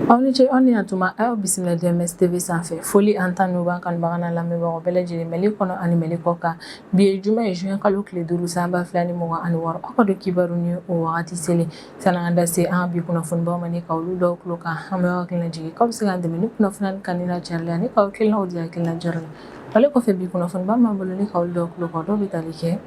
Aw ni ce aw ni yantuma aw bisimila DMS TV sanfɛ foli an tan n'u b'an kanubagaw n'a lamɛnbagaw bɛɛ lajɛlen Mali kɔnɔ ani Mali kɔ kan bi ye juma ye juin kalo tile 5 san 2026 aw ka don kibaru ni o wagati selen san'an da se an bi kunnafonibaw ma ni ka olu dɔw tulo kan an bɛ hakilina jigin k'aw bɛ se k'an dɛmɛ ni kunnafoni kan ni na carilen ani k'aw kilinaw di hakilina jara la wale kɔfɛ bi kunnafoniba m'an bolo ni ka olu dɔw tulo kan dɔw bɛ tali kɛ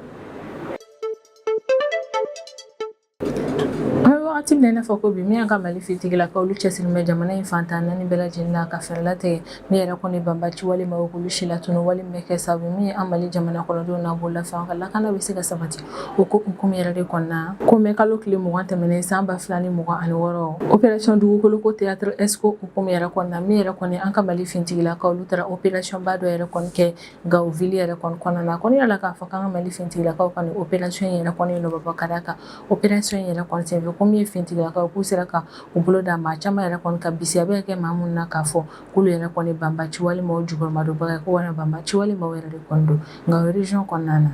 wagati min na i n'a fɔ ko bi min y'an ka Mali fitigilakaw olu cɛsirilen bɛ jamana in fantan naani bɛɛ lajɛlen na ka fɛɛrɛ latigɛ ne yɛrɛ kɔni banbaci walima k'olu si latunu wali min bɛ kɛ sababu min ye an Mali jamana kɔnɔdenw n'a bololafɛnw ka lakana bɛ se ka sabati o ko hukumu yɛrɛ de kɔnɔna ko mɛ kalo tile 20 tɛmɛnen san 2026 opération dugukolo ko théâtre esco hukumu yɛrɛ kɔnɔna min yɛrɛ kɔni an ka Mali fitigilakaw olu taara opération ba dɔ yɛrɛ kɔni kɛ Gao ville yɛrɛ kɔni kɔnɔna na kɔni yala k'a fɔ k'an ka Mali fitigilakaw ka nin opération yɛrɛ kɔni nɔbɔ ka d'a kan opération yɛrɛ kɔni senfɛ ko min ye fitigilakaw k'u sera ka u bolo da maa caman yɛrɛ kɔni ka bisiya bɛ kɛ maa minnu na k'a fɔ k'olu yɛrɛ kɔni banbaci walima o jukɔrɔmadonbaga ko wala banbaci walima o yɛrɛ de kɔni don nka o région kɔnɔna na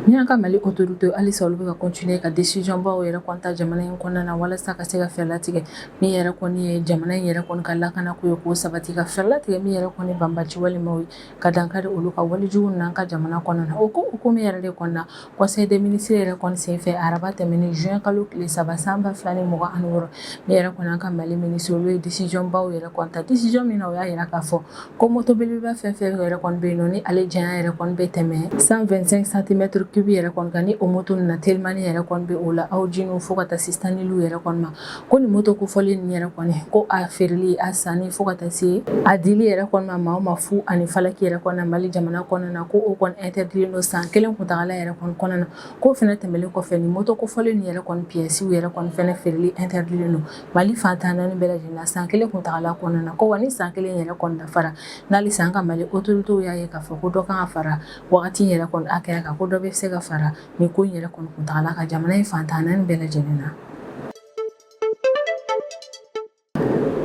ni an ka Mali autorité halisa olu bɛ ka continuer ka décision baw yɛrɛ kɔni ta jamana in kɔnɔna na walasa ka se ka fɛɛrɛ latigɛ min yɛrɛ kɔni ye jamana in yɛrɛ kɔni ka lakana ko ye k'o sabati ka fɛɛrɛ latigɛ min yɛrɛ kɔni banbaci walima o ye ka dankari olu ka walijugu n'an ka jamana kɔnɔna na o ko hukumu yɛrɛ de kɔnɔna conseil des ministres yɛrɛ kɔni senfɛ araba tɛmɛnen juin kalo tile 3 san 2026 min yɛrɛ kɔni an ka Mali ministre olu ye décision baw yɛrɛ kɔni ta décision min na o y'a yira k'a fɔ ko moto belebeleba fɛn fɛn yɛrɛ kɔni bɛ yen nɔ ni ale janya yɛrɛ kɔni bɛ tɛmɛ 125 cm cube yɛrɛ kɔni kan ni o moto na telimani yɛrɛ kɔni bɛ o la aw jiniw fo ka taa se staniliw yɛrɛ kɔni ma ko ni moto kofɔlen nin yɛrɛ kɔni ko a feereli a sanni fo ka taa se a dili yɛrɛ kɔni ma maa o maa fu ani falaki yɛrɛ kɔni na Mali jamana kɔnɔna na ko o kɔni interdilen don san kelen kuntagala yɛrɛ kɔni kɔnɔna na ko fɛnɛ tɛmɛlen kɔfɛ ni moto kofɔlen nin yɛrɛ kɔni pièces yɛrɛ kɔni fɛnɛ feereli interdilen don Mali fantan naani bɛɛ lajɛlen na san kelen kuntagala kɔnɔna na ko wa ni san kelen yɛrɛ kɔni dafara n'ali san ka Mali autorité y'a ye k'a fɔ ko dɔ kan ka fara wagati yɛrɛ kɔni hakɛya kan ko dɔ bɛ se ka fara ni ko in yɛrɛ kɔni kuntagala ka jamana in fantan naani bɛɛ lajɛlen na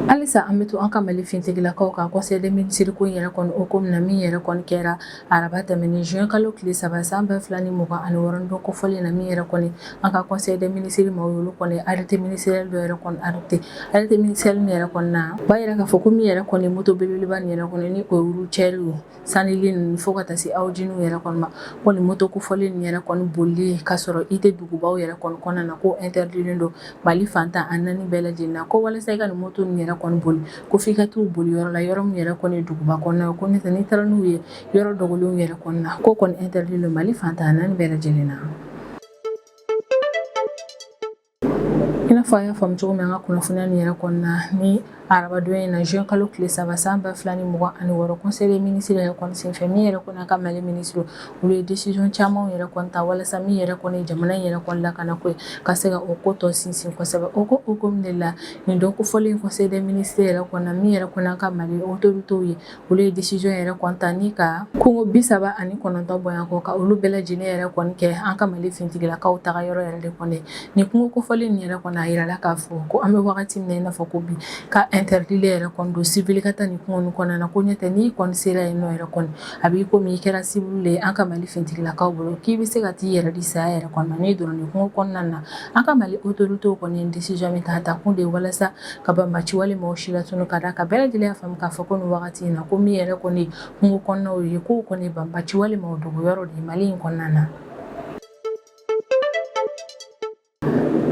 halisa an bɛ to an ka Mali fitigilakaw kan conseil des ministres ko in yɛrɛ kɔni o ko min na min yɛrɛ kɔni kɛra araba tɛmɛnen juin kalo tile 3 san 2026 don kofɔlen na min yɛrɛ kɔni an ka conseil des ministres ma olu kɔni arrêté ministériel dɔ yɛrɛ kɔni arrêté ministériel min yɛrɛ kɔni na b'a yira k'a fɔ ko min yɛrɛ kɔni moto belebeleba nin yɛrɛ kɔni ni o olu cɛriw sanili ninnu fo ka taa se aw jiniw yɛrɛ kɔni ma ko nin moto kofɔlen nin yɛrɛ kɔni bolili k'a sɔrɔ i tɛ dugubaw yɛrɛ kɔni kɔnɔna na ko interdilen don Mali fantan a naani bɛɛ lajɛlen na ko walasa i ka nin moto nin yɛrɛ kɔni boli ko f'i ka t'u boli yɔrɔ la yɔrɔ min yɛrɛ kɔni duguba kɔnɔna ko n'o tɛ n'i taara n'u ye yɔrɔ dogolenw yɛrɛ kɔnɔna ko kɔni interdilen don Mali fantan naani bɛɛ lajɛlen na i n'a fɔ a y'a faamu cogo min an ka kunnafoniya nin yɛrɛ kɔnɔna ni arabadonya in na juin kalo tile 3 san 2026 conseil des ministres yɛrɛ kɔni senfɛ min yɛrɛ kɔni an ka Mali ministre olu ye décision camanw yɛrɛ kɔni ta walasa min yɛrɛ kɔni jamana in yɛrɛ kɔni lakana ko ye ka se ka o ko tɔ sinsin kosɛbɛ o ko hukumu de la nin dɔn kofɔlen conseil des ministres yɛrɛ kɔni na min yɛrɛ kɔni an ka Mali autorités ye olu ye décision yɛrɛ kɔni ta ni ka kungo 39 bonya kɔ ka olu bɛɛ lajɛlen yɛrɛ kɔni kɛ an ka Mali fitigilakaw taga yɔrɔ yɛrɛ de kɔni ni kungo kofɔlen nin yɛrɛ kɔni a yirala k'a fɔ ko an bɛ wagati min na i n'a fɔ ko bi ka interdilen yɛrɛ kɔni don civil ka taa nin kungo nin kɔnɔna na ko ɲɛtɛ n'i kɔni sera yen nɔ yɛrɛ kɔni a b'i komi i kɛra civil le an ka Mali fitigilakaw bolo k'i bɛ se ka t'i yɛrɛ di saya yɛrɛ kɔnɔna n'i donna nin kungo kɔnɔna na an ka Mali autorités kɔni ye décision min ta ta kun de walasa ka banbaci walima o si latunu ka d'a kan bɛɛ lajɛlen y'a faamu k'a fɔ ko nin wagati in na ko min yɛrɛ kɔni kungo kɔnɔnaw ye k'o kɔni banbaci walima o dogo yɔrɔ de ye Mali in kɔnɔna na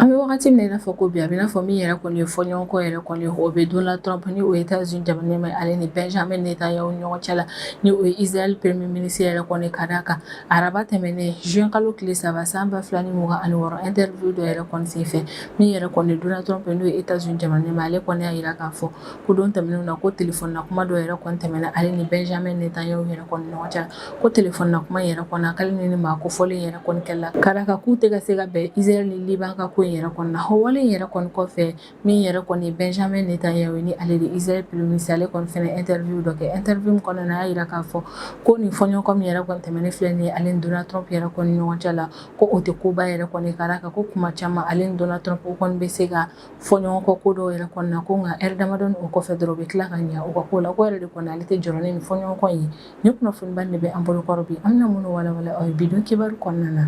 an bɛ wagati min na i n'a fɔ ko bi a bɛ n'a fɔ min yɛrɛ kɔni ye fɔɲɔgɔnkɔ yɛrɛ kɔni o bɛ Donald Trump ni o ye États-Unis jamana ma ale ni Benjamin Netanyahu ɲɔgɔn cɛ la ni o ye Israël premier ministre yɛrɛ kɔni ka d'a kan araba tɛmɛnen juin kalo tile 3 san 2026 interview dɔ yɛrɛ kɔni senfɛ min yɛrɛ kɔni Donald Trump n'o ye États-Unis jamana ma ale kɔni y'a yira k'a fɔ ko don tɛmɛnenw na ko téléphone na kuma dɔ yɛrɛ kɔni tɛmɛna ale ni Benjamin Netanyahu yɛrɛ kɔni ɲɔgɔn cɛ ko téléphone na kuma yɛrɛ kɔni k'ale ni maa kofɔlen yɛrɛ kɔni kɛla ka d'a kan k'u tɛ ka se ka bɛn Israël ni Liban ka ko in yɛrɛ kɔni na o wale in yɛrɛ kɔni kɔfɛ min yɛrɛ kɔni Benjamin Netanyahu ni ale de Israël premier ministre ale kɔni fɛnɛ interview dɔ kɛ interview min kɔnɔna na a y'a yira k'a fɔ ko nin fɔɲɔgɔnkɔ min yɛrɛ kɔni tɛmɛnen filɛ nin ye ale ni Donald Trump yɛrɛ kɔni ɲɔgɔn cɛ la ko o tɛ koba yɛrɛ kɔni ka d'a kan ko kuma caman ale ni Donald Trump o kɔni bɛ se ka fɔɲɔgɔnkɔ ko dɔw yɛrɛ kɔni na ko nka heure damadɔni o kɔfɛ dɔrɔn u bɛ tila ka ɲɛ u ka ko la ko yɛrɛ de kɔni ale tɛ jɔrɔ ni nin fɔɲɔgɔnkɔ in ye nin kunnafoniba de bɛ an bolo kɔrɔ bi an bɛna minnu walawala aw ye bidon kibaru kɔnɔna na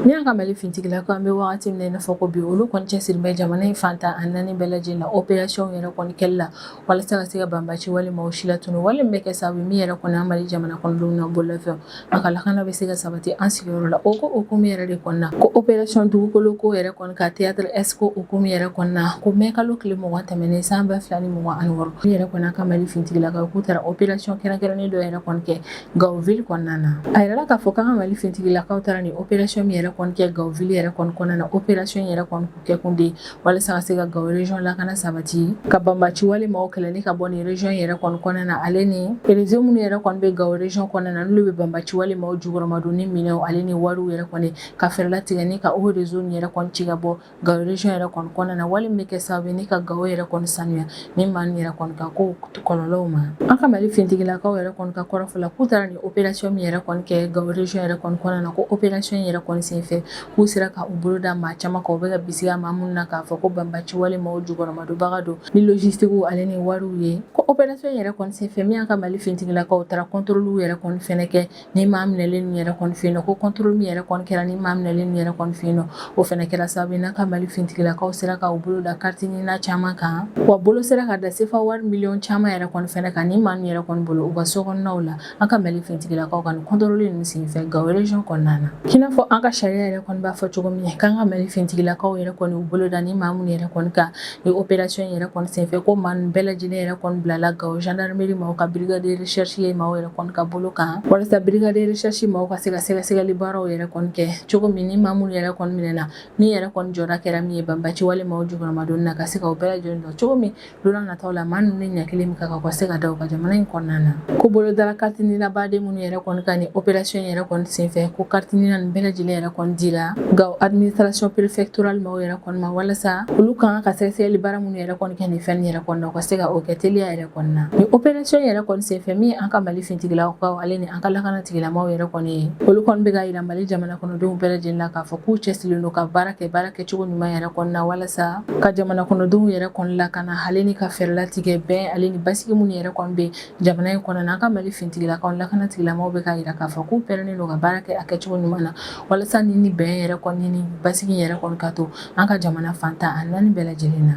Ni an ka Mali fintigilakaw an bɛ wagati min na i n'a fɔ ko bi olu kɔni cɛsirilen bɛ jamana in fantan a 4 bɛɛ lajɛlen na opération yɛrɛ kɔni kɛli la walasa ka se ka banbaaci walima o si latunu wale min bɛ kɛ sababu min yɛrɛ kɔni an Mali jamana kɔnɔdenw na bololafɛnw a ka lakana bɛ se ka sabati an sigiyɔrɔ la o ko hukumu yɛrɛ de kɔnɔna ko opération dugukolo ko yɛrɛ kɔni ka théâtre Esco hukumu yɛrɛ kɔnɔna ko mai kalo tile 20 tɛmɛnen san 2026 ni yɛrɛ kɔni an ka Mali fintigilakaw k'u taara opération kɛrɛnkɛrɛnnen dɔ yɛrɛ kɔni kɛ Gao-ville kɔnɔna na a yɛrɛla k'a fɔ k'an ka Mali fintigilakaw taara ni opération min yɛrɛ kɔni kɛ Gao-ville yɛrɛ kɔni kɔnɔna na opération yɛrɛ kɔni kɛ kun de walasa ka se ka Gao région lakana sabati ka banbaaci walima o kɛlɛli ka bɔ ni région yɛrɛ kɔni kɔnɔna na ale ni réseau minnu yɛrɛ kɔni bɛ Gao région kɔnɔna na n'olu bɛ banbaaci walima o jukɔrɔmadonni minɛw ale ni wariw yɛrɛ kɔni ka fɛɛrɛ latigɛ ni ka o réseau ni yɛrɛ kɔni ci ka bɔ Gao région yɛrɛ kɔni kɔnɔna na wali min bɛ kɛ sababu ni ka Gao yɛrɛ kɔni sanuya ni maa min yɛrɛ kɔni ka ko kɔlɔlɔw ma an ka Mali fintigilakaw yɛrɛ kɔni ka kɔrɔfɔ la k'u taara ni opération min yɛrɛ kɔni kɛ Gao région yɛrɛ kɔni kɔnɔna na ko opération yɛrɛ kɔni senfɛ k'u sera ka u bolo da maa caman kan u bɛ ka bisigiya maa minnu na k'a fɔ ko banbaaci walima o jukɔrɔmadonbaga don ni logistique ale ni wariw ye ko opération yɛrɛ kɔni senfɛ min y'an ka Mali fintigilakaw taara contrôle yɛrɛ kɔni fɛnɛ kɛ ni maa minɛlen ninnu yɛrɛ kɔni fɛ yen nɔ ko contrôle min yɛrɛ kɔni kɛra ni maa minɛlen ninnu yɛrɛ kɔni fɛ yen nɔ o fɛnɛ kɛra sababu ye n'an ka Mali fintigilakaw sera ka u bolo da carte ɲinina caman kan wa bolo sera ka da sefa wari miliyɔn caman yɛrɛ kɔni fɛnɛ kan ni maa min yɛrɛ kɔni bolo u ka sokɔnɔnaw la an ka Mali fintigilakaw ka ni contrôle ninnu senfɛ Gao région kɔnɔna na k'i n'a fɔ an ka sariya yɛrɛ kɔni b'a fɔ cogo min k'an ka Mali fintigilakaw yɛrɛ kɔni u bolo da ni maa minnu yɛrɛ kɔni ka ni opération yɛrɛ kɔni senfɛ ko maa ninnu bɛɛ lajɛlen yɛrɛ kɔni bilala Gao gendarmerie maaw ka brigade de recherche ye maaw yɛrɛ kɔni ka bolo kan walasa brigade de recherche maaw ka se ka sɛgɛsɛgɛli baaraw yɛrɛ kɔni kɛ cogo min ni maa minnu yɛrɛ kɔni minɛna min yɛrɛ kɔni jɔda kɛra min ye banbaaci walima o jukɔrɔmadonni na ka se ka o bɛɛ lajɛlen dɔn cogo min don n'a nataw la maa ninnu ni ɲɛ kelen min ka kan u ka se ka da u ka jamana in kɔnɔna na ko bolodala carte ɲinina baden minnu yɛrɛ kɔni ka ni opération yɛrɛ kɔni senfɛ ko carte ɲinina nin bɛɛ lajɛlen yɛrɛ kɔni dira Gao administration préfectorale maaw yɛrɛ kɔni ma walasa olu kan ka sɛgɛsɛgɛli baara minnu yɛrɛ kɔni kɛ nin fɛn yɛrɛ kɔni na u ka se ka o kɛ teliya yɛrɛ kɔni na ni opération yɛrɛ kɔni senfɛ min an ka Mali fintigilakaw ale ni an ka lakana tigilamaaw yɛrɛ kɔni ye olu kɔni bɛ ka yira Mali jamana kɔnɔdenw bɛɛ lajɛlen na k'a fɔ k'u cɛsirilen don ka baara kɛcogo ɲuman yɛrɛ kɔni na walasa ka jamana kɔnɔdenw yɛrɛ kɔni lakana ale ni ka fɛɛrɛ latigɛ bɛn ale ni basigi minnu yɛrɛ kɔni bɛ jamana in kɔnɔ na an ka Mali fintigilakaw lakana tigilamaaw bɛ ka yira k'a fɔ k'u pɛrɛnnen don ka baara kɛ a kɛcogo ɲuman na walasa ni bɛn yɛrɛ kɔni ni basigi yɛrɛ kɔni ka to an ka jamana fantan a 4 bɛɛ lajɛlen na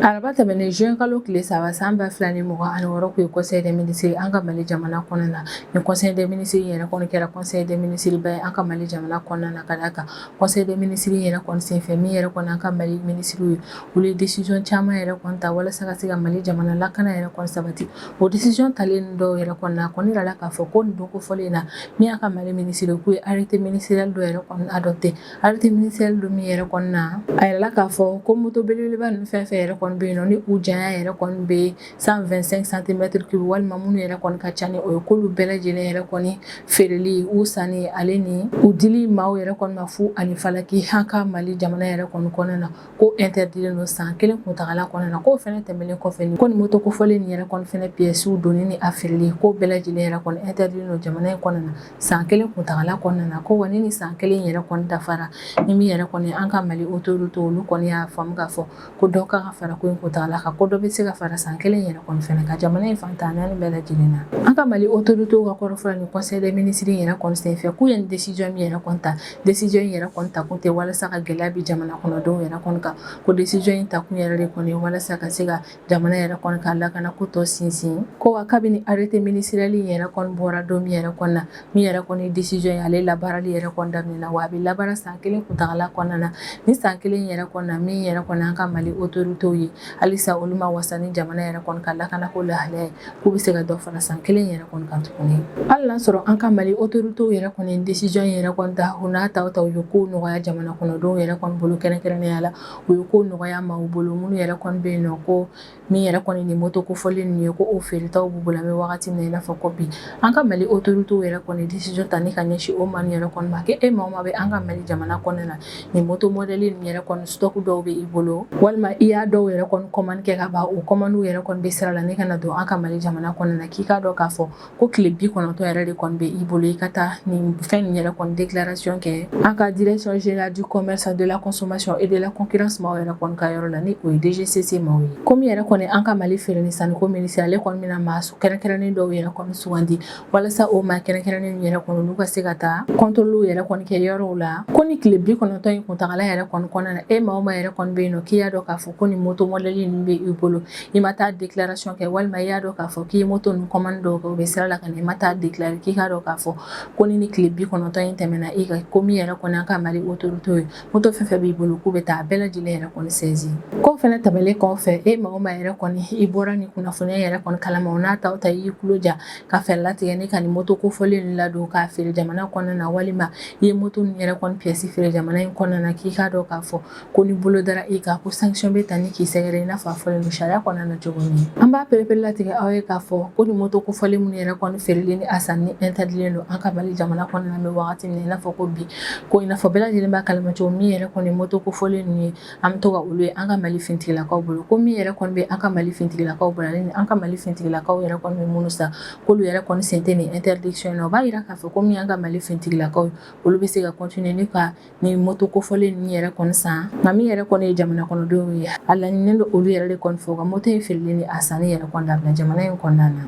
araba tɛmɛnen juin kalo tile 3 san 2026 ko ye conseil des ministres an ka Mali jamana kɔnɔna na ni conseil des ministres yɛrɛ kɔni kɛra conseil des ministres ba ye an ka Mali jamana kɔnɔna na ka d'a kan conseil des ministres yɛrɛ kɔni senfɛ min yɛrɛ kɔni an ka Mali ministres ye olu ye décision caman yɛrɛ kɔni ta walasa ka se ka Mali jamana lakana yɛrɛ kɔni sabati o décision talen dɔw yɛrɛ kɔni na a kɔni yirala k'a fɔ ko nin don kofɔlen na min y'an ka Mali ministre k'u ye arrêté ministériel dɔ yɛrɛ kɔni adopté arrêté ministériel dɔ min yɛrɛ kɔni na a yirala k'a fɔ ko moto belebeleba ninnu fɛn fɛn yɛrɛ kɔni bɛ yen nɔ ni u janya yɛrɛ kɔni bɛ 125 cm3 walima minnu yɛrɛ kɔni ka ca ni o ye k'olu bɛɛ lajɛlen yɛrɛ kɔni feereli u sanni ale ni u dili maaw yɛrɛ kɔni ma fu ani falaki an ka Mali jamana yɛrɛ kɔni kɔnɔna na ko interdilen don san 1 kuntagala kɔnɔna na k'o fɛnɛ tɛmɛlen kɔfɛ ni ko ni moto kofɔlen nin yɛrɛ kɔni fɛnɛ pièces donni ni a feereli ko bɛɛ lajɛlen yɛrɛ kɔni interdilen don jamana in kɔnɔna na san 1 kuntagala kɔnɔna na ko wa ni san 1 yɛrɛ kɔni dafara ni min yɛrɛ kɔni an ka Mali autorité olu kɔni y'a faamu k'a fɔ ko dɔ ka fara ko in kuntagala kan ko dɔ bɛ se ka fara san 1 yɛrɛ kɔni fɛnɛ ka jamana in fantan 4 bɛɛ lajɛlen na an ka Mali autorité ka kɔrɔfɔla ni conseil des ministres yɛrɛ kɔni senfɛ k'u ye décision min yɛrɛ kɔni ta décision yɛrɛ kɔni ta kun tɛ walasa ka gɛlɛya bi jamana kɔnɔdenw yɛrɛ kɔni kan ko décision in ta kun yɛrɛ de kɔni walasa ka se ka jamana yɛrɛ kɔni ka lakana ko tɔ sinsin ko wa kabini arrêté ministériel yɛrɛ kɔni bɔra don min yɛrɛ kɔni na min yɛrɛ kɔni décision ye ale labaarali yɛrɛ kɔni daminɛna wa a bɛ labaara san 1 kuntagala kɔnɔna na ni san 1 yɛrɛ kɔni na min yɛrɛ kɔni an ka Mali autorité ye halisa olu ma wasa ni jamana yɛrɛ kɔni ka lakana ko lahalaya ye k'u bɛ se ka dɔ fara san 1 yɛrɛ kɔni kan tuguni hali n'a sɔrɔ an ka Mali autorité yɛrɛ kɔni décision yɛrɛ kɔni ta u n'a ta u ye kow nɔgɔya jamana kɔnɔdenw yɛrɛ kɔni bolo kɛrɛnkɛrɛnnenya la u ye kow nɔgɔya maaw bolo minnu yɛrɛ kɔni bɛ yen nɔ ko min yɛrɛ kɔni ni moto kofɔlen ninnu ye ko o feeretaw b'u bolo an bɛ wagati min na i n'a fɔ ko bi an ka Mali autorité yɛrɛ kɔni décision ta ni ka ɲɛsin o maa yɛrɛ kɔni ma k'e maa o maa bɛ an ka Mali jamana kɔnɔna na ni moto modèle ninnu yɛrɛ kɔni stock dɔw bɛ i bolo walima i y'a dɔw yɛrɛ kɔni commande kɛ ka ban o commande yɛrɛ kɔni bɛ sira la ne kana don an ka Mali jamana kɔnɔna na k'i k'a dɔn k'a fɔ ko tile 90 yɛrɛ de kɔni bɛ i bolo i ka taa nin fɛn nin yɛrɛ kɔni déclaration kɛ an ka direction générale du commerce de la consommation et de la concurrence maaw yɛrɛ kɔni ka yɔrɔ la ni o ye DGCC maaw ye komi yɛrɛ kɔni an ka Mali feere ni saniko ministère ale kɔni bɛna maa kɛrɛnkɛrɛnnen dɔw yɛrɛ kɔni sugandi walasa o maa kɛrɛnkɛrɛnnen yɛrɛ kɔni olu ka se ka taa contrôle yɛrɛ kɔni kɛ yɔrɔw la ko ni tile 90 in kuntagala yɛrɛ kɔni kɔnɔna na e maa o maa yɛrɛ kɔni bɛ yen nɔ k'i y'a dɔn k'a fɔ ko ni moto modèle ninnu bɛ i bolo i ma taa déclaration kɛ walima i y'a dɔn k'a fɔ k'i ye moto ninnu commande dɔw kɛ u bɛ sira la ka na i ma taa déclarer k'i k'a dɔn k'a fɔ ko ni tile 90 in tɛmɛna i ka komi yɛrɛ kɔni an ka Mali autorité ye moto fɛn fɛn b'i bolo k'u bɛ taa a bɛɛ lajɛlen yɛrɛ kɔni saisi ko fɛnɛ tɛmɛlen kɔfɛ e maa o maa yɛrɛ kɔni i bɔra ni kunnafoniya yɛrɛ kɔni kalama o n'a taw ta i y'i tulo ja ka fɛɛrɛ latigɛ ni ka ni moto kofɔlen ninnu ladon k'a feere jamana kɔnɔna na walima i ye moto ninnu yɛrɛ kɔni pièce feere jamana in kɔnɔna na k'i k'a dɔn k'a fɔ ko ni bolo dara i kan ko sanction bɛ ta ni k'i sɛgɛrɛ i n'a fɔ a fɔlen don sariya kɔnɔna na cogo min an b'a perepere latigɛ aw ye k'a fɔ ko ni moto kofɔlen minnu yɛrɛ kɔni feerelen ni a sanni ni interdilen don an ka Mali jamana kɔnɔna na bɛ wagati min na i n'a fɔ ko bi ko i n'a fɔ bɛɛ lajɛlen b'a kalama cogo min yɛrɛ kɔni moto kofɔlen ninnu ye an bɛ to ka olu ye an ka Mali fintigilakaw bolo ko min yɛrɛ kɔni bɛ an ka Mali fintigilakaw bolo ani an ka Mali fintigilakaw yɛrɛ kɔni bɛ minnu san k'olu yɛrɛ kɔni sen tɛ nin interdiction in na o b'a yira k'a fɔ ko min an ka Mali fintigilakaw olu bɛ se ka continuer ni ka ni moto kofɔlen ninnu yɛrɛ kɔni san nka min yɛrɛ kɔni ye jamana kɔnɔdenw ye a laɲininen don olu yɛrɛ de kɔni fɔ ka moto in feerelen ni a sanni yɛrɛ kɔni dabila jamana in kɔnɔna na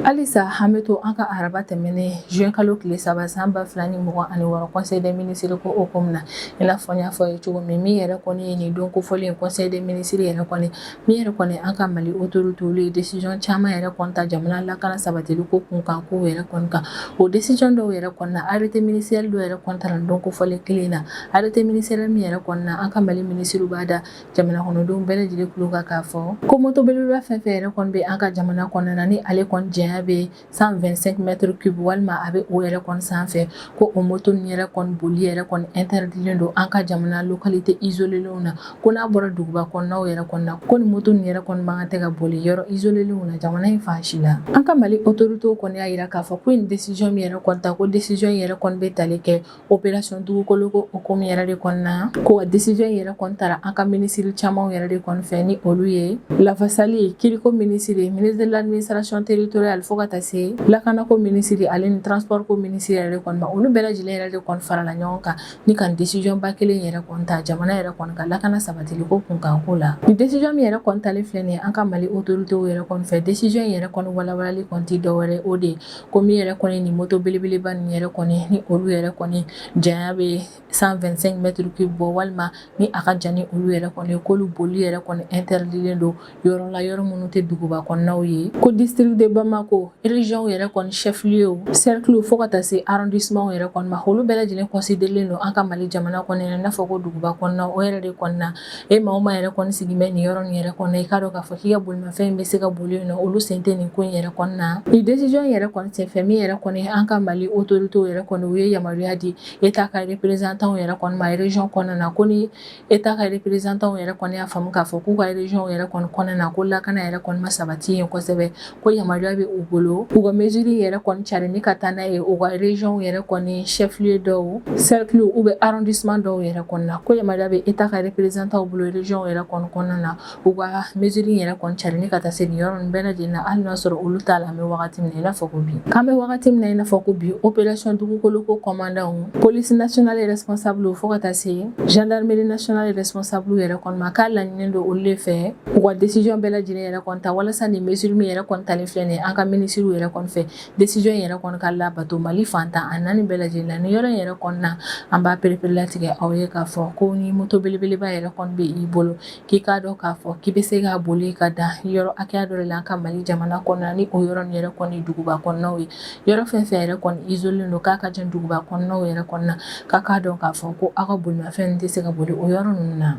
halisa an bɛ to an ka araba tɛmɛnen juin kalo tile 3 san 2026 conseil des ministres ko hukumu na i n'a fɔ n y'a fɔ ye cogo min min yɛrɛ kɔni ye nin don kofɔlen conseil des ministres yɛrɛ kɔni min yɛrɛ kɔni an ka Mali autorité olu ye décision caman yɛrɛ kɔni ta jamana lakana sabatili ko kunkan ko yɛrɛ kɔni kan o décision dɔw yɛrɛ kɔni na arrêté ministériel dɔw yɛrɛ kɔni taara don kofɔlen kelen na arrêté ministériel min yɛrɛ kɔni na an ka Mali ministre b'a da jamana kɔnɔdenw bɛɛ lajɛlen kulo kan k'a fɔ ko moto belebeleba fɛn fɛn yɛrɛ kɔni bɛ an ka jamana kɔnɔna na ni ale kɔni jɛnya bɛ 125 mètres cubes walima a bɛ o yɛrɛ kɔni sanfɛ ko o moto ni yɛrɛ kɔni boli yɛrɛ kɔni interdilen don an ka jamana localité isolélenw na ko n'a bɔra duguba kɔnɔnaw yɛrɛ kɔni na ko ni moto ni yɛrɛ kɔni man kan tɛ ka boli yɔrɔ isolélenw na jamana in fan si la an ka Mali autorité kɔni y'a yira k'a fɔ ko nin décision min yɛrɛ kɔni ta ko décision yɛrɛ kɔni bɛ tali kɛ opération dugukolo ko hukumu yɛrɛ de kɔni na ko wa décision yɛrɛ kɔni taara an ka ministre camanw yɛrɛ de kɔni fɛ ni olu ye Lafasali kiriko ministre ministre de l'administration territoriale fo ka taa se lakana ko ministre ale ni transport ko ministre yɛrɛ de kɔni ma olu bɛɛ lajɛlen yɛrɛ de kɔni farala ɲɔgɔn kan ni ka décision ba kelen yɛrɛ kɔni ta jamana yɛrɛ kɔni ka lakana sabatili ko kunkan ko la ni décision min yɛrɛ kɔni talen filɛ nin ye an ka Mali autorité yɛrɛ kɔni fɛ décision yɛrɛ kɔni walawalali kɔni tɛ dɔwɛrɛ o de ko min yɛrɛ kɔni ni moto belebeleba nin yɛrɛ kɔni ni olu yɛrɛ kɔni janya bɛ 125 mètres cubes bɔ walima ni a ka jan ni olu yɛrɛ kɔni k'olu boli yɛrɛ kɔni interdilen don yɔrɔ la yɔrɔ minnu tɛ duguba kɔnɔnaw ye ko district de Bamako région yɛrɛ kɔni chef lieu cercle fo ka taa se arrondissement yɛrɛ kɔni ma olu bɛɛ lajɛlen considérelen don an ka Mali jamana kɔnɔ i n'a fɔ ko duguba kɔnɔna o yɛrɛ de kɔni na e maa o maa yɛrɛ kɔni sigin bɛ nin yɔrɔ nin yɛrɛ kɔnɔ i k'a dɔn k'a fɔ k'i ka bolimafɛn bɛ se ka boli yen nɔ olu sen tɛ nin ko in yɛrɛ kɔni na ni décision yɛrɛ kɔni senfɛ min yɛrɛ kɔni an ka Mali autorité yɛrɛ kɔni u ye yamaruya di état ka représentant yɛrɛ kɔni ma région kɔnɔna na ko ni état ka représentant yɛrɛ kɔni y'a faamu k'a fɔ k'u ka région yɛrɛ kɔni kɔnɔna na ko lakana yɛrɛ kɔni ma sabati yen kosɛbɛ ko yamaruya bɛ u bolo u ka mesure yɛrɛ kɔni cari ni ka taa n'a ye u ka région yɛrɛ kɔni chef lieu dɔw cercle ou bien arrondissement dɔw yɛrɛ kɔni na ko yamaruya bɛ état ka représentant bolo région yɛrɛ kɔni kɔnɔna na u ka mesure yɛrɛ kɔni cari ni ka taa se nin yɔrɔ nin bɛɛ lajɛlen na hali n'a sɔrɔ olu t'a la an bɛ wagati min na i n'a fɔ ko bi k'an bɛ wagati min na i n'a fɔ ko bi opération dugukolo ko commandant police nationale responsable fo ka taa se gendarmerie nationale responsable yɛrɛ kɔni ma k'a laɲininen don olu de fɛ u ka décision bɛɛ lajɛlen yɛrɛ kɔni ta walasa nin mesure min yɛrɛ kɔni talen filɛ nin ye an ka ministre yɛrɛ kɔni fɛ décision yɛrɛ kɔni ka labato Mali fantan a naani bɛɛ lajɛlen la ni yɔrɔ in yɛrɛ kɔni na an b'a perepere latigɛ aw ye k'a fɔ ko ni moto belebeleba yɛrɛ kɔni bɛ i bolo k'i k'a dɔn k'a fɔ k'i bɛ se k'a boli ka dan yɔrɔ hakɛya dɔ de la an ka Mali jamana kɔnɔna ni o yɔrɔ nin yɛrɛ kɔni duguba kɔnɔnaw ye yɔrɔ fɛn fɛn yɛrɛ kɔni isolé don k'a ka jan duguba kɔnɔnaw yɛrɛ kɔnɔna na k'a dɔn k'a fɔ ko aw ka bolimafɛn tɛ se ka boli o yɔrɔ ninnu na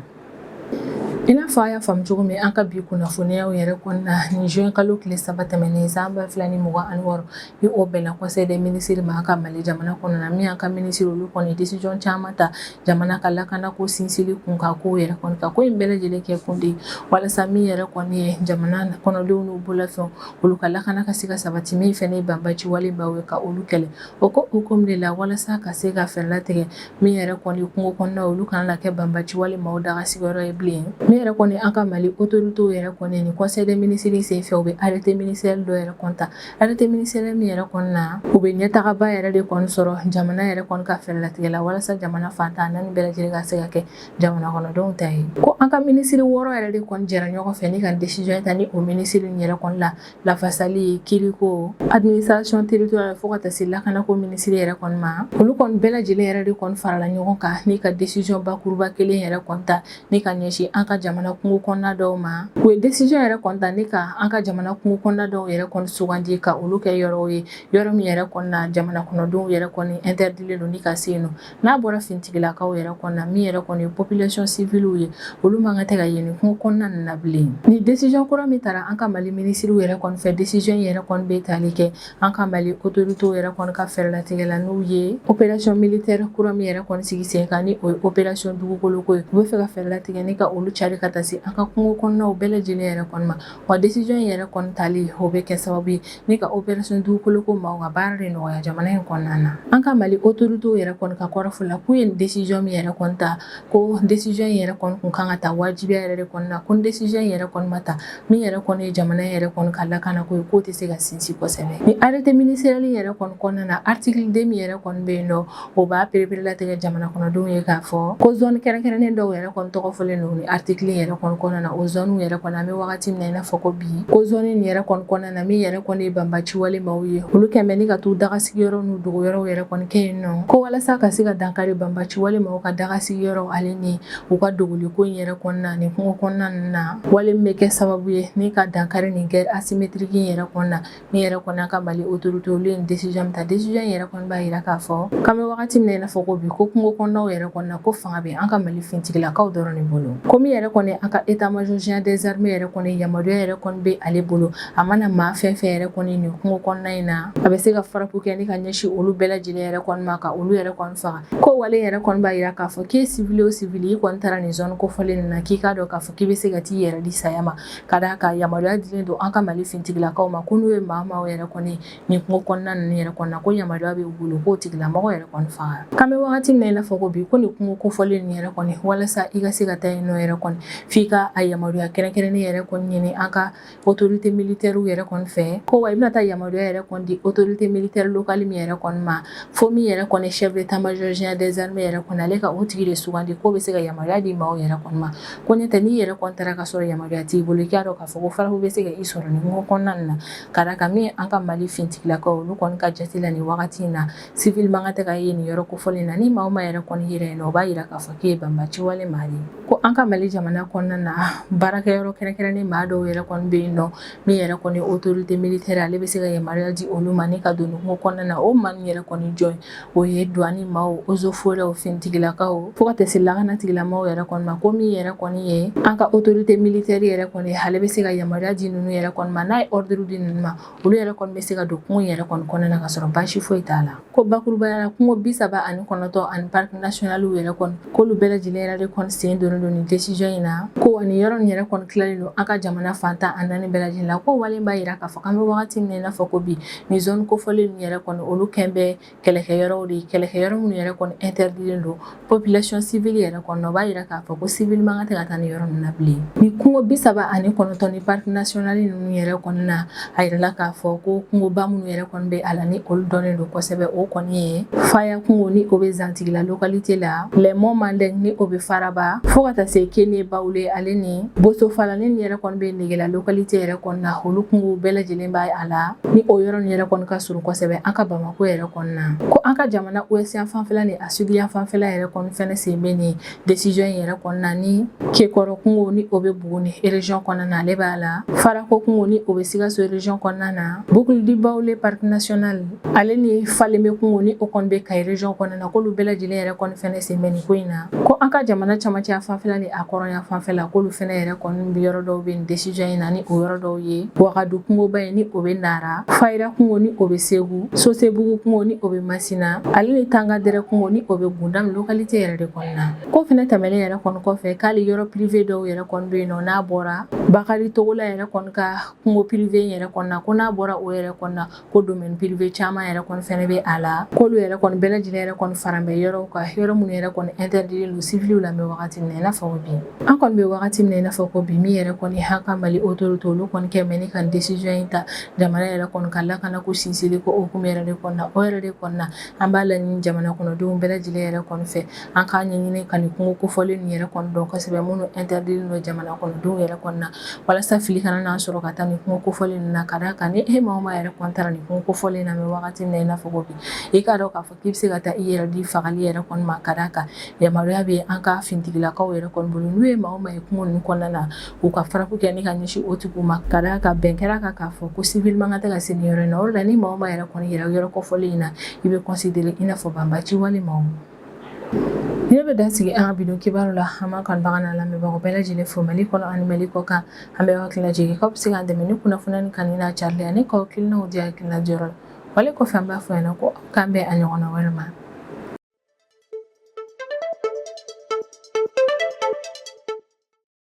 i n'a fɔ a y'a faamu cogo min an ka bi kunnafoniyaw yɛrɛ kɔnɔna na ni juin kalo tile 3 tɛmɛnen san 2026 ni o bɛnna conseil des ministres ma an ka Mali jamana kɔnɔna na min an ka ministre olu kɔni décision caman ta jamana ka lakana ko sinsinli kun ka ko yɛrɛ kɔni ka ko in bɛɛ lajɛlen kɛ kun de walasa min yɛrɛ kɔni ye jamana kɔnɔdenw n'u bolofɛnw olu ka lakana ka se ka sabati min fɛnɛ ye banbaci walebaw ye ka olu kɛlɛ o ko hukumu de la walasa ka se ka fɛɛrɛ latigɛ min yɛrɛ kɔni kungo kɔnɔna olu kana na kɛ banbaci walemaw daga sigiyɔrɔ ye bilen min yɛrɛ kɔni an ka Mali autorité yɛrɛ kɔni ni conseil des ministres sen fɛ u bɛ arrêté ministériel dɔ yɛrɛ kɔnta arrêté ministériel min yɛrɛ kɔni na u bɛ ɲɛtagaba yɛrɛ de kɔni sɔrɔ jamana yɛrɛ kɔni ka fɛrɛlatigɛ la walasa jamana fantan naani bɛɛ lajɛlen ka se ka kɛ jamana kɔnɔdenw ta ye ko an ka ministre 6 yɛrɛ de kɔni jɛra ɲɔgɔn fɛ ni ka décision ta ni o ministre ni yɛrɛ kɔni la lafasali ye kiriko administration territoriale fo ka taa se lakanako ministre yɛrɛ kɔni ma olu kɔni bɛɛ lajɛlen yɛrɛ de kɔni farala ɲɔgɔn kan ni ka décision bakuruba kelen yɛrɛ kɔni ta ni ka ɲɛsin an ka jamana kungo kɔnɔna dɔw ma u ye décision yɛrɛ kɔni ta ni ka an ka jamana kungo kɔnɔna dɔw yɛrɛ kɔni sugandi ka olu kɛ yɔrɔw ye yɔrɔ min yɛrɛ kɔni na jamana kɔnɔdenw yɛrɛ kɔni interdilen don ni ka se yen nɔ n'a bɔra fintigilakaw yɛrɛ kɔni na min yɛrɛ kɔni ye population civile ye olu man ka tɛ ka yen ni kungo kɔnɔna ninnu na bilen ni décision kura min taara an ka Mali ministre yɛrɛ kɔni fɛ décision yɛrɛ kɔni bɛ tali kɛ an ka Mali autorité yɛrɛ kɔni ka fɛrɛlatigɛ la n'u ye opération militaire kura min yɛrɛ kɔni sigi sen kan ni o ye opération dugukoloko ye u bɛ fɛ ka fɛrɛlatigɛ ni ka olu cari ka taa se an ka kungo kɔnɔnaw bɛɛ lajɛlen yɛrɛ kɔni ma wa décision yɛrɛ kɔni tali o bɛ kɛ sababu ye ni ka opération dugukoloko ma ka baara de nɔgɔya jamana in kɔnɔna na an ka Mali autorité yɛrɛ kɔni ka kɔrɔfɔ la k'u ye décision min yɛrɛ kɔni ta ko décision yɛrɛ kɔni kun kan ka ta wajibiya yɛrɛ de kɔni na ko décision yɛrɛ kɔni ma ta min yɛrɛ kɔni ye jamana yɛrɛ kɔni ka lakanako ye k'o tɛ se ka sinsin kosɛbɛ ni arrêté ministériel yɛrɛ kɔni kɔnɔna na article 2 min yɛrɛ kɔni bɛ yen nɔ o b'a pereperelatigɛ jamana kɔnɔdenw ye k'a fɔ ko zone kɛrɛnkɛrɛnnen dɔw yɛrɛ kɔni tɔgɔ fɔlen don ni article yɛrɛ kɔni kɔnɔna na o zone yɛrɛ kɔni an bɛ wagati min na i n'a fɔ ko bi ko zone nin yɛrɛ kɔni kɔnɔna na min yɛrɛ kɔni ye banbaci walemaw ye olu kɛmɛ ni ka t'u dagasigiyɔrɔ n'u dogoyɔrɔw yɛrɛ kɔni kɛ yen nɔ ko walasa ka se ka dankari banbaci walemaw ka dagasigiyɔrɔ ale ni u ka dogoliko in yɛrɛ kɔnɔna ni kungo kɔnɔna ninnu na wale min bɛ kɛ sababu ye ni ka dankari nin guerre asymétrique in yɛrɛ kɔnɔna min yɛrɛ kɔni an ka Mali autorité olu ye décision min ta décision yɛrɛ kɔni b'a yira k'a fɔ k'an bɛ wagati min na i n'a fɔ ko bi ko kungo kɔnɔnaw yɛrɛ kɔnɔna ko fanga bɛ an ka Mali fintigilakaw dɔrɔn de bolo ko min yɛrɛ kɔni an ka état major général des armées yɛrɛ kɔni yamaruya yɛrɛ kɔni bɛ ale bolo a mana maa fɛn fɛn yɛrɛ kɔni nin kungo kɔnɔna in na a bɛ se ka farapu kɛ ni ka ɲɛsin olu bɛɛ lajɛlen yɛrɛ kɔni ma ka olu yɛrɛ kɔni faga ko wale yɛrɛ kɔni b'a yira k'a fɔ k'e civil o civil i kɔni taara nin zone kofɔlen nin na k'i k'a dɔn k'a fɔ k'i bɛ se ka t'i yɛrɛ di saya ma ka d'a kan yamaruya dilen don an ka Mali fintigilakaw ma ko n'u ye maa yɛrɛ kɔni nin kungo kɔnɔna ninnu yɛrɛ kɔnɔna ko yamaruya bɛ u bolo k'o tigilamɔgɔ yɛrɛ kɔni faga k'an bɛ wagati min na i n'a fɔ ko bi ko nin kungo kofɔlen nin yɛrɛ kɔni walasa i ka se ka taa yen nɔ yɛrɛ kɔni f'i ka a yamaruya kɛrɛnkɛrɛnnen yɛrɛ kɔni ɲini an ka autorité militaire yɛrɛ kɔni fɛ ko wa i bɛna taa yamaruya yɛrɛ kɔni di autorité militaire locale min yɛrɛ kɔni ma fo min yɛrɛ kɔni chef d'état major général des armées yɛrɛ kɔni ale ka o tigi de sugandi k'o bɛ se ka yamaruya di maaw yɛrɛ kɔni ma ko n'o tɛ n'i yɛrɛ kɔni taara ka sɔrɔ yamaruya t'i bolo i k'a dɔn k'a fɔ ko farabu bɛ se ka i sɔrɔ nin kungo kɔnɔna nin na ka d'a kan min an ka Mali fintigilakaw olu kɔni ka jate la nin wagati in na civil man ka tɛ ka ye nin yɔrɔ kofɔlen na ni maa yɛrɛ kɔni yira yen nɔ o b'a yira k'a fɔ k'e ye banbaci wale maa de ko an ka Mali jamana kɔnɔna na baarakɛyɔrɔ kɛrɛnkɛrɛnnen maa dɔw yɛrɛ kɔni bɛ yen nɔ min yɛrɛ kɔni autorité militaire ale bɛ se ka yamaruya di olu ma ni ka don nin kungo kɔnɔna na o maa yɛrɛ kɔni jɔn o ye douane maaw eaux et forêts fintigilakaw fo ka taa se lakana tigilamɔgɔw yɛrɛ kɔni ma ko min yɛrɛ kɔni ye an ka autorité militaire yɛrɛ kɔni ale bɛ se ka yamaruya di ninnu yɛrɛ kɔni ma n'a ye ordre di ninnu ma olu yɛrɛ kɔni bɛ se ka don kungo yɛrɛ kɔni kɔnɔna ka sɔrɔ baasi foyi t'a la ko bakurubaya la kungo 39 ani parc national yɛrɛ kɔni k'olu bɛɛ lajɛlen yɛrɛ de kɔni sen donnen don nin décision in na ko wa nin yɔrɔ nin yɛrɛ kɔni tilalen don an ka jamana fantan a naani bɛɛ lajɛlen la ko wale b'a yira k'a fɔ k'an bɛ wagati min na i n'a fɔ ko bi nin zone kofɔlen nin yɛrɛ kɔni olu kɛn bɛ kɛlɛkɛyɔrɔw de ye kɛlɛkɛyɔrɔ minnu yɛrɛ kɔni interdilen don population civile yɛrɛ kɔni o b'a yira k'a fɔ ko civil man ka tɛ ka taa nin yɔrɔ ninnu na bilen ni kungo 39 ni parc national ninnu yɛrɛ kɔni na a yirala k'a fɔ ko kungoba minnu yɛrɛ kɔni bɛ a la ni olu dɔnnen don kosɛbɛ o kɔni ye faya kungo ni o bɛ zantigila localité la lɛmɔ mandɛng ni o bɛ faraba fo ka taa se kene bawule ale ni bosofalani ni yɛrɛ kɔni bɛ negela localité yɛrɛ kɔni na olu kungo bɛɛ lajɛlen b'a a la ni o yɔrɔ nin yɛrɛ kɔni ka surun kosɛbɛ an ka Bamako yɛrɛ kɔni na ko an ka jamana ouest yan fanfɛla ni a sud yan fanfɛla yɛrɛ kɔni fɛnɛ sen bɛ nin décision yɛrɛ kɔni na ni Kekɔrɔ kungo ni o bɛ Buguni région kɔnɔna na ale b'a la Farako kungo ni o bɛ Sikaso région kɔnɔna na Bukuli Bawule parc national ale ni Falembe kungo ni o kɔni bɛ Kayi région kɔnɔna na k'olu bɛɛ lajɛlen yɛrɛ kɔni fɛnɛ sen bɛ nin ko in na ko an ka jamana camancɛ yan fanfɛla ni a kɔrɔ yan fanfɛla k'olu fɛnɛ yɛrɛ kɔni bɛ yɔrɔ dɔw bɛ nin décision in na ni o yɔrɔ dɔw ye Wagadu kungoba ye ni o bɛ Nara Fayira kungo ni o bɛ Segu Sosebugu kungo ni o bɛ Masina ale ni Tangadɛrɛ kungo ni o bɛ Gundam localité yɛrɛ de kɔnɔna na ko fɛnɛ tɛmɛlen yɛrɛ kɔni kɔfɛ k'ale yɔrɔ privé dɔw yɛrɛ kɔni bɛ yen nɔ n'a bɔra Bakari Togola yɛrɛ kɔni ka kungo privé yɛrɛ kɔnɔna ko n'a bɔra o yɛrɛ kɔnɔna ko domaine privé caman yɛrɛ kɔni fɛnɛ bɛ a la k'olu yɛrɛ kɔni bɛɛ lajɛlen yɛrɛ kɔni faran bɛ yɔrɔw kan yɔrɔ minnu yɛrɛ kɔni interdilen don civil la mɛ wagati min na i n'a fɔ fɔ bi an kɔni bɛ wagati min na i n'a fɔ ko bi min yɛrɛ kɔni haka Mali autorité olu kɔni kɛ mɛ ni ka décision in ta jamana yɛrɛ kɔni ka lakana ko sinsinlen ko hukumu yɛrɛ de kɔnɔna o yɛrɛ de kɔnɔna an b'a laɲini jamana kɔnɔdenw bɛɛ lajɛlen yɛrɛ kɔni fɛ an k'a ɲɛɲini ka nin kungo kofɔlen nin yɛrɛ kɔni dɔn kosɛbɛ minnu interdit don jamana kɔnɔdenw yɛrɛ kɔnɔna walasa fili kana n'an sɔrɔ ka taa nin kungo kofɔlen ninnu na ka d'a kan ni maa o maa yɛrɛ kɔni taara nin kungo kofɔlen na mɛ wagati min na i n'a fɔ ko bi i k'a dɔn k'a fɔ k'i bɛ se ka taa i yɛrɛ di fagali yɛrɛ kɔni ma ka d'a kan yamaruya bɛ an ka fintigilakaw yɛrɛ kɔni bolo n'u ye maa o maa ye kungo ninnu kɔnɔna na u ka faraku kɛ ni ka ɲɛsin o tigiw ma ka d'a kan bɛn kɛra kan k'a fɔ ko civil man kan tɛ ka se nin yɔrɔ in na o de la ni maa o maa yɛrɛ kɔni yɛrɛ yɔrɔ kɔfɔlen in na i bɛ considérer i n'a fɔ banbaci walima ne bɛ dasigi an ka bidon kibaru la an b'an kanubaga n'a lamɛnbagaw bɛɛ lajɛlen fo Mali kɔnɔ ani Mali kɔ kan an bɛ hakili lajigin k'aw bɛ se k'an dɛmɛ ni kunnafoniya ni kanni n'a carili ani k'aw hakilinaw di hakilina jɔyɔrɔ la wale kɔfɛ an b'a fɔ yan ko k'an bɛn a ɲɔgɔnna wɛrɛ ma